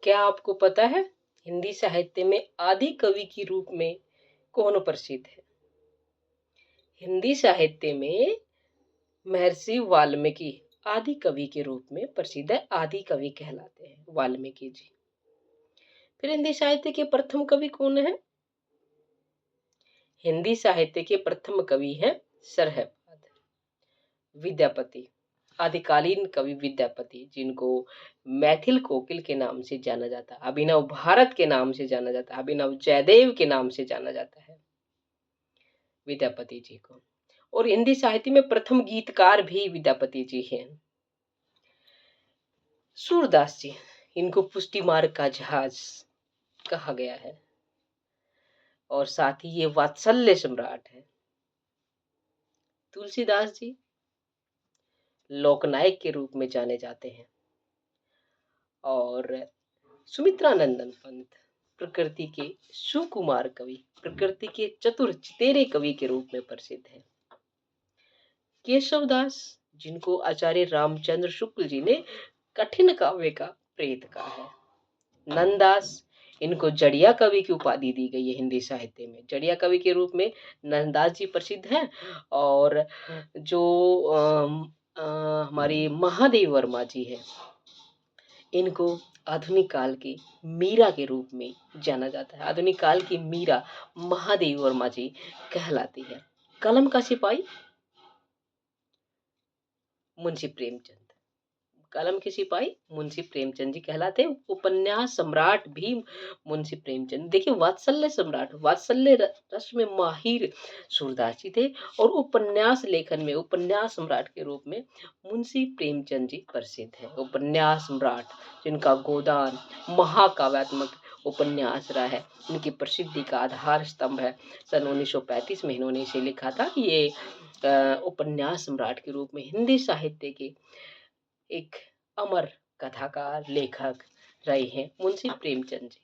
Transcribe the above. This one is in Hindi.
क्या आपको पता है हिंदी साहित्य में आदि कवि के रूप में कौन प्रसिद्ध है? हिंदी साहित्य में महर्षि वाल्मीकि आदि कवि के रूप में प्रसिद्ध है, आदि कवि कहलाते हैं वाल्मीकि जी। फिर हिंदी साहित्य के प्रथम कवि कौन है? हिंदी साहित्य के प्रथम कवि हैं सरहद विद्यापति, आदिकालीन कवि विद्यापति, जिनको मैथिल कोकिल के नाम से जाना जाता है, अभिनव भारत के नाम से जाना जाता है, अभिनव जयदेव के नाम से जाना जाता है विद्यापति जी को। और हिंदी साहित्य में प्रथम गीतकार भी विद्यापति जी हैं। सूरदास जी, इनको पुष्टि मार्ग का जहाज कहा गया है और साथ ही ये वात्सल्य सम्राट है। तुलसीदास जी लोकनायक के रूप में जाने जाते हैं और सुमित्रानंदन पंत प्रकृति के सुकुमार कवि, प्रकृति के चतुर चितेरे कवि के रूप में प्रसिद्ध है। केशवदास, जिनको आचार्य रामचंद्र शुक्ल जी ने कठिन काव्य का प्रेत कहा है। नंददास, इनको जड़िया कवि की उपाधि दी गई है हिंदी साहित्य में। जड़िया कवि के रूप में नंददास जी प्रसिद्ध हैं। और जो हमारी महादेव वर्मा जी है, इनको आधुनिक काल की मीरा के रूप में जाना जाता है। आधुनिक काल की मीरा महादेव वर्मा जी कहलाती है। कलम का सिपाही मुंशी प्रेमचंद, कलम के सिपाही मुंशी प्रेमचंद जी कहलाते हैं। उपन्यास सम्राट भी मुंशी प्रेमचंद। देखिए, वात्सल्य सम्राट, वात्सल्य रस में माहिर सूरदास जी थे और उपन्यास लेखन में उपन्यास सम्राट के रूप में मुंशी प्रेमचंद जी प्रसिद्ध हैं। उपन्यास सम्राट, जिनका गोदान महाकाव्यात्मक उपन्यास रहा है, इनकी प्रसिद्धि का आधार स्तंभ है। सन 1935 में इन्होंने इसे लिखा था कि ये उपन्यास सम्राट के रूप में हिंदी साहित्य के एक अमर कथाकार लेखक रहे हैं मुंशी प्रेमचंद जी।